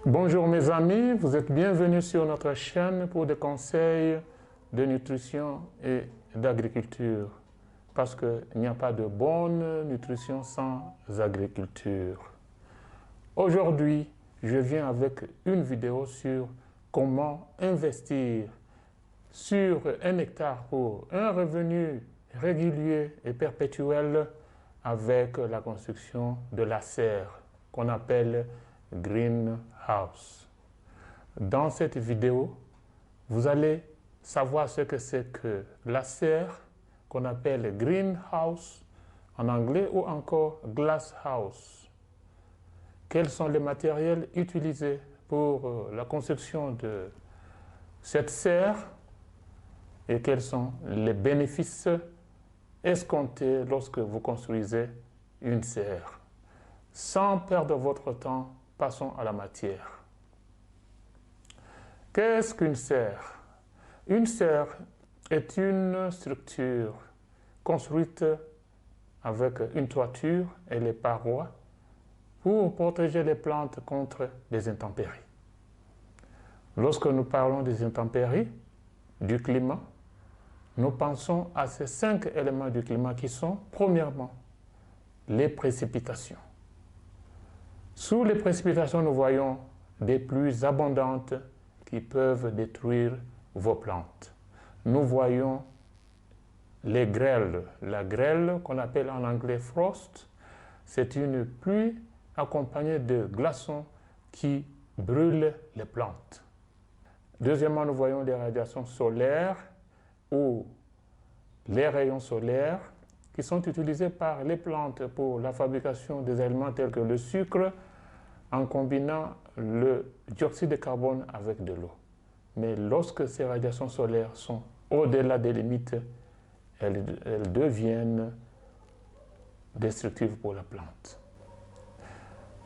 Bonjour mes amis, vous êtes bienvenus sur notre chaîne pour des conseils de nutrition et d'agriculture. Parce qu'il n'y a pas de bonne nutrition sans agriculture. Aujourd'hui, je viens avec une vidéo sur comment investir sur un hectare pour un revenu régulier et perpétuel avec la construction de la serre qu'on appelle greenhouse. Dans cette vidéo, vous allez savoir ce que c'est que la serre qu'on appelle greenhouse en anglais ou encore glasshouse. Quels sont les matériels utilisés pour la construction de cette serre et quels sont les bénéfices escomptés lorsque vous construisez une serre. Sans perdre votre temps, passons à la matière. Qu'est-ce qu'une serre? Une serre est une structure construite avec une toiture et les parois pour protéger les plantes contre les intempéries. Lorsque nous parlons des intempéries, du climat, nous pensons à ces 5 éléments du climat qui sont, premièrement, les précipitations. Sous les précipitations, nous voyons des pluies abondantes qui peuvent détruire vos plantes. Nous voyons les grêles. La grêle, qu'on appelle en anglais frost, c'est une pluie accompagnée de glaçons qui brûlent les plantes. Deuxièmement, nous voyons les radiations solaires ou les rayons solaires qui sont utilisés par les plantes pour la fabrication des aliments tels que le sucre en combinant le dioxyde de carbone avec de l'eau. Mais lorsque ces radiations solaires sont au-delà des limites, elles deviennent destructives pour la plante.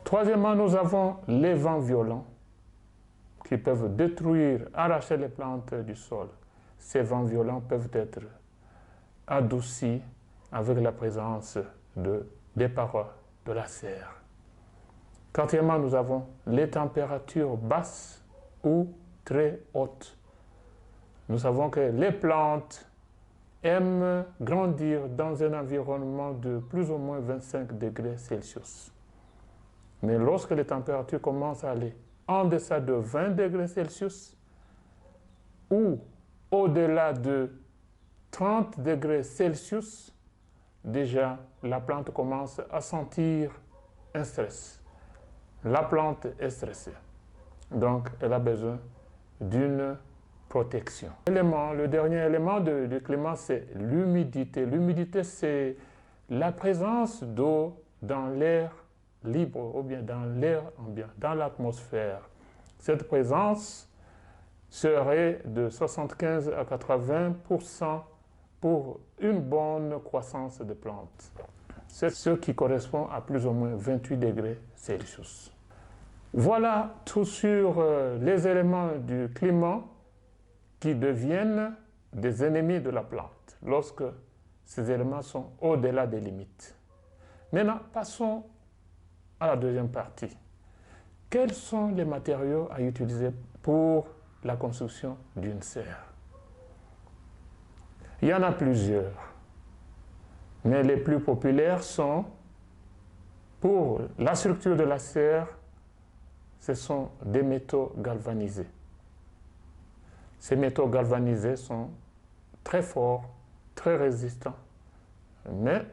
Troisièmement, nous avons les vents violents qui peuvent détruire, arracher les plantes du sol. Ces vents violents peuvent être adoucis avec la présence des parois de la serre. Quatrièmement, nous avons les températures basses ou très hautes. Nous savons que les plantes aiment grandir dans un environnement de plus ou moins 25 degrés Celsius. Mais lorsque les températures commencent à aller en deçà de 20 degrés Celsius ou au-delà de 30 degrés Celsius, déjà la plante commence à sentir un stress. La plante est stressée, donc elle a besoin d'une protection. Le dernier élément du climat, c'est l'humidité. L'humidité, c'est la présence d'eau dans l'air libre ou bien dans l'air ambiant, dans l'atmosphère. Cette présence serait de 75 à 80% pour une bonne croissance de plantes. C'est ce qui correspond à plus ou moins 28 degrés Celsius. Voilà tout sur les éléments du climat qui deviennent des ennemis de la plante lorsque ces éléments sont au-delà des limites. Maintenant, passons à la deuxième partie. Quels sont les matériaux à utiliser pour la construction d'une serre? Il y en a plusieurs, mais les plus populaires sont, pour la structure de la serre, ce sont des métaux galvanisés. Ces métaux galvanisés sont très forts, très résistants, mais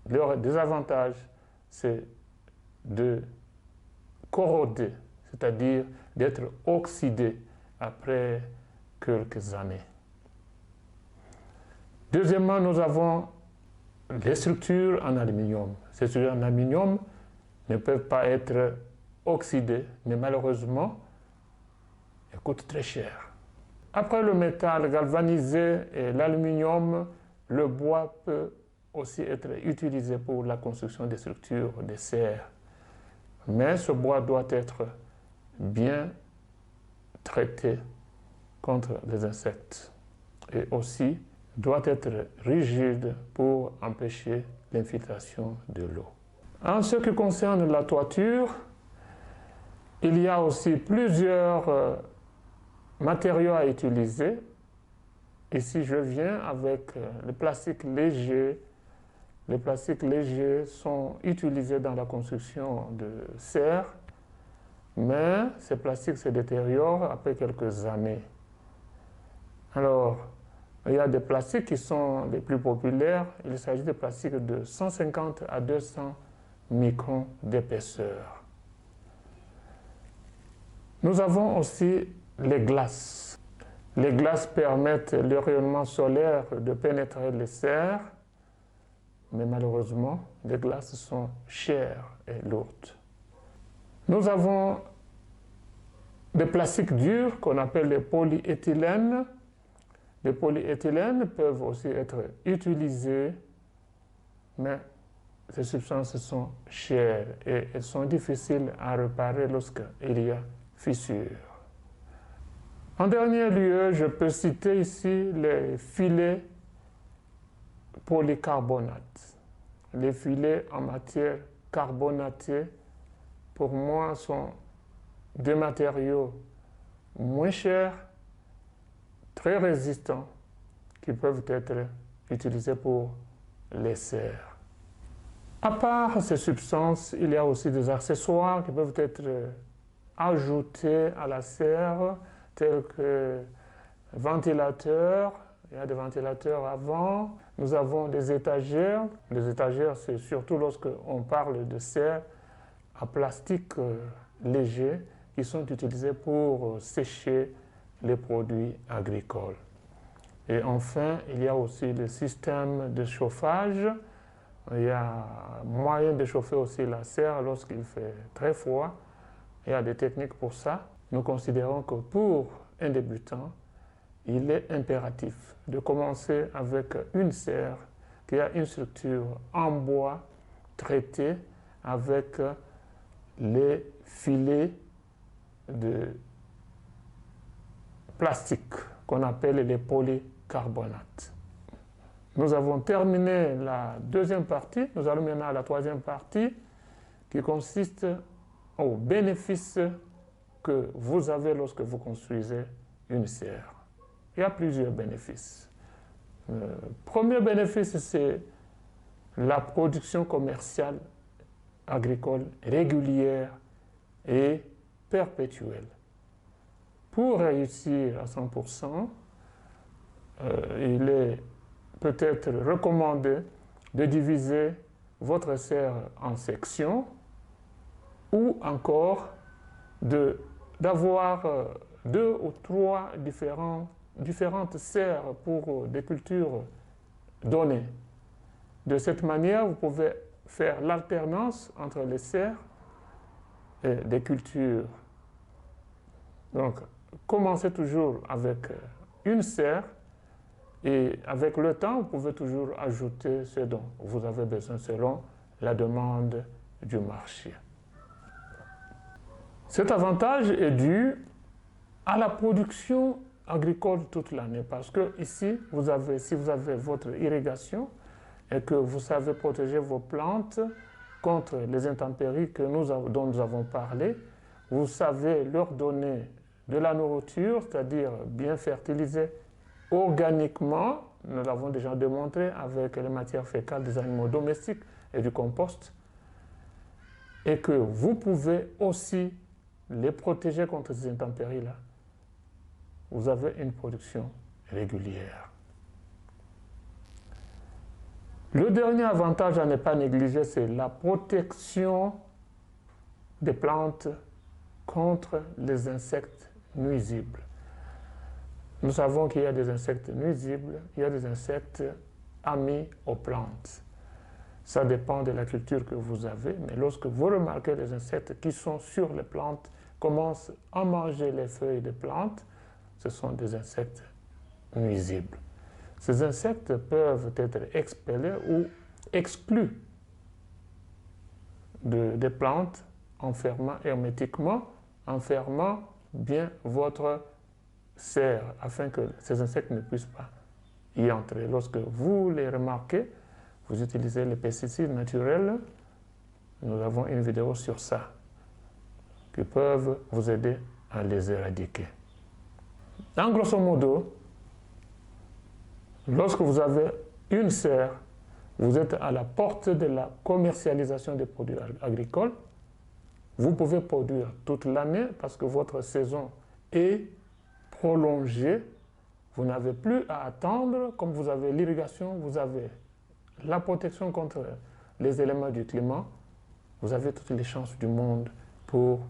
leur désavantage, c'est de corroder, c'est-à-dire d'être oxydés après quelques années. Deuxièmement, nous avons les structures en aluminium. Ces structures en aluminium ne peuvent pas être oxydées, mais malheureusement, elles coûtent très cher. Après le métal galvanisé et l'aluminium, le bois peut aussi être utilisé pour la construction des structures, des serres. Mais ce bois doit être bien traité contre les insectes et aussi doit être rigide pour empêcher l'infiltration de l'eau. En ce qui concerne la toiture, Il y a aussi plusieurs matériaux à utiliser. Ici, je viens avec le plastique léger. Les plastiques légers sont utilisés dans la construction de serres, mais ces plastiques se détériorent après quelques années. Alors, il y a des plastiques qui sont les plus populaires. Il s'agit de plastiques de 150 à 200 microns d'épaisseur. Nous avons aussi les glaces. Les glaces permettent le rayonnement solaire de pénétrer les serres, mais malheureusement, les glaces sont chères et lourdes. Nous avons des plastiques durs qu'on appelle les polyéthylènes. Les polyéthylènes peuvent aussi être utilisés, mais ces substances sont chères et elles sont difficiles à réparer lorsqu'il y a fissure. En dernier lieu, je peux citer ici les filets polycarbonates. Les filets en matière carbonatée, pour moi, sont des matériaux moins chers, très résistants, qui peuvent être utilisés pour les serres. À part ces substances, il y a aussi des accessoires qui peuvent être ajoutés à la serre, tels que ventilateurs. Il y a des ventilateurs avant. Nous avons des étagères. Les étagères, c'est surtout lorsqu'on parle de serres à plastique léger qui sont utilisés pour sécher les produits agricoles. Et enfin, il y a aussi le système de chauffage. Il y a moyen de chauffer aussi la serre lorsqu'il fait très froid. Il y a des techniques pour ça. Nous considérons que pour un débutant, il est impératif de commencer avec une serre qui a une structure en bois traité avec les filets de plastique qu'on appelle les polycarbonates. Nous avons terminé la deuxième partie. Nous allons maintenant à la troisième partie qui consiste aux bénéfices que vous avez lorsque vous construisez une serre. Il y a plusieurs bénéfices. Le premier bénéfice, c'est la production commerciale agricole régulière et perpétuelle. Pour réussir à 100%, il est peut-être recommandé de diviser votre serre en sections ou encore d'avoir 2 ou 3 différentes serres pour des cultures données. De cette manière, vous pouvez faire l'alternance entre les serres et des cultures. Donc, commencez toujours avec une serre et avec le temps, vous pouvez toujours ajouter ce dont vous avez besoin selon la demande du marché. Cet avantage est dû à la production agricole toute l'année parce que ici, si vous avez votre irrigation et que vous savez protéger vos plantes contre les intempéries dont nous avons parlé, vous savez leur donner de la nourriture, c'est-à-dire bien fertiliser organiquement, nous l'avons déjà démontré avec les matières fécales des animaux domestiques et du compost, et que vous pouvez aussi les protéger contre ces intempéries-là. Vous avez une production régulière. Le dernier avantage à ne pas négliger, c'est la protection des plantes contre les insectes nuisibles. Nous savons qu'il y a des insectes nuisibles, il y a des insectes amis aux plantes. Ça dépend de la culture que vous avez, mais lorsque vous remarquez les insectes qui sont sur les plantes, commencent à manger les feuilles des plantes, ce sont des insectes nuisibles. Ces insectes peuvent être expellés ou exclus des plantes en fermant hermétiquement, en fermant bien votre serre afin que ces insectes ne puissent pas y entrer. Lorsque vous les remarquez, vous utilisez les pesticides naturels. Nous avons une vidéo sur ça qui peuvent vous aider à les éradiquer. En grosso modo, lorsque vous avez une serre, vous êtes à la porte de la commercialisation des produits agricoles. Vous pouvez produire toute l'année parce que votre saison est prolongée. Vous n'avez plus à attendre, comme vous avez l'irrigation, vous avez la protection contre les éléments du climat. Vous avez toutes les chances du monde pour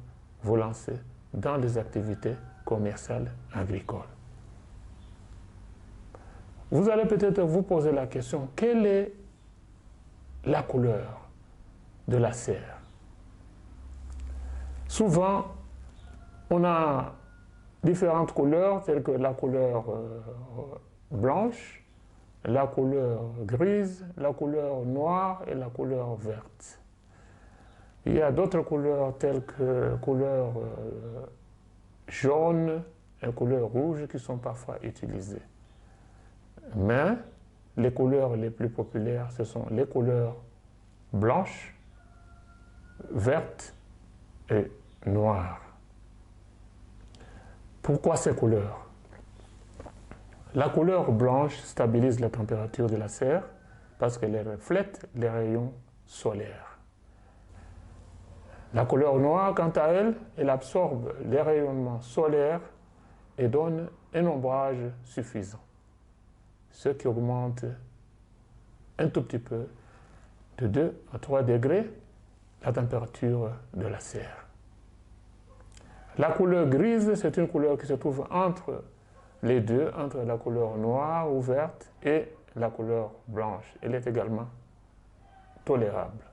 vous lancer dans les activités commerciales agricoles. Vous allez peut-être vous poser la question, quelle est la couleur de la serre? Souvent, on a différentes couleurs, telles que la couleur blanche, la couleur grise, la couleur noire et la couleur verte. Il y a d'autres couleurs telles que couleur jaune et couleur rouge qui sont parfois utilisées. Mais les couleurs les plus populaires, ce sont les couleurs blanches, vertes et noires. Pourquoi ces couleurs? La couleur blanche stabilise la température de la serre parce qu'elle reflète les rayons solaires. La couleur noire, quant à elle, elle absorbe les rayonnements solaires et donne un ombrage suffisant, ce qui augmente un tout petit peu, de 2 à 3 degrés, la température de la serre. La couleur grise, c'est une couleur qui se trouve entre les deux, entre la couleur noire ou verte et la couleur blanche. Elle est également tolérable.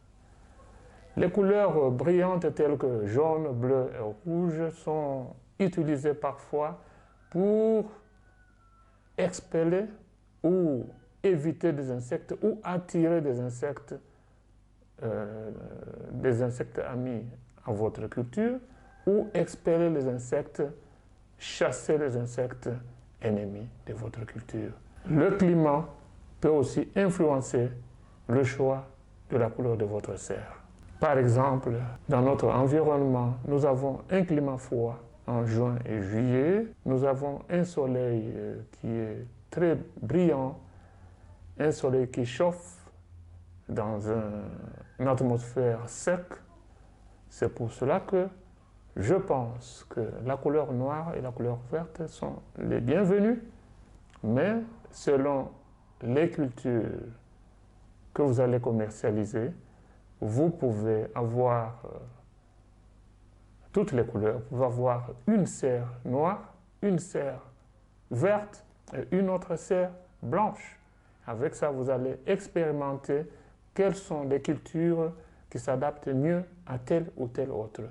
Les couleurs brillantes telles que jaune, bleu et rouge sont utilisées parfois pour expeller ou éviter des insectes ou attirer des insectes amis à votre culture, ou expeller les insectes, chasser les insectes ennemis de votre culture. Le climat peut aussi influencer le choix de la couleur de votre serre. Par exemple, dans notre environnement, nous avons un climat froid en juin et juillet. Nous avons un soleil qui est très brillant, un soleil qui chauffe dans une atmosphère sec. C'est pour cela que je pense que la couleur noire et la couleur verte sont les bienvenues, mais selon les cultures que vous allez commercialiser, vous pouvez avoir toutes les couleurs. Vous pouvez avoir une serre noire, une serre verte et une autre serre blanche. Avec ça, vous allez expérimenter quelles sont les cultures qui s'adaptent mieux à telle ou telle autre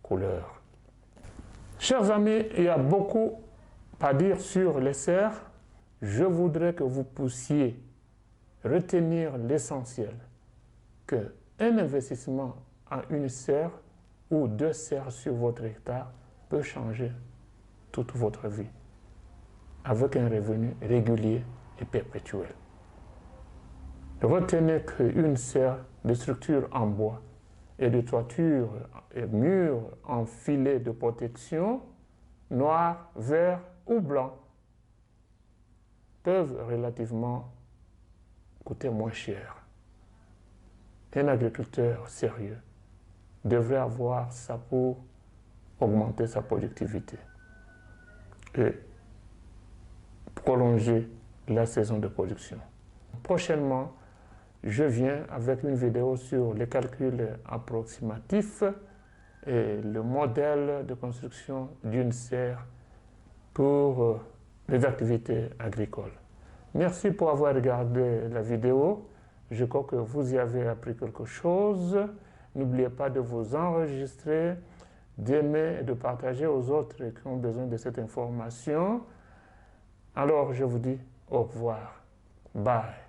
couleur. Chers amis, il y a beaucoup à dire sur les serres. Je voudrais que vous puissiez retenir l'essentiel, qu'un investissement en une serre ou 2 serres sur votre hectare peut changer toute votre vie avec un revenu régulier et perpétuel. Retenez qu'une serre de structure en bois et de toiture et murs en filet de protection, noir, vert ou blanc, peuvent relativement coûter moins cher. Un agriculteur sérieux devrait avoir ça pour augmenter sa productivité et prolonger la saison de production. Prochainement, je viens avec une vidéo sur les calculs approximatifs et le modèle de construction d'une serre pour les activités agricoles. Merci pour avoir regardé la vidéo. Je crois que vous y avez appris quelque chose. N'oubliez pas de vous enregistrer, d'aimer et de partager aux autres qui ont besoin de cette information. Alors, je vous dis au revoir. Bye.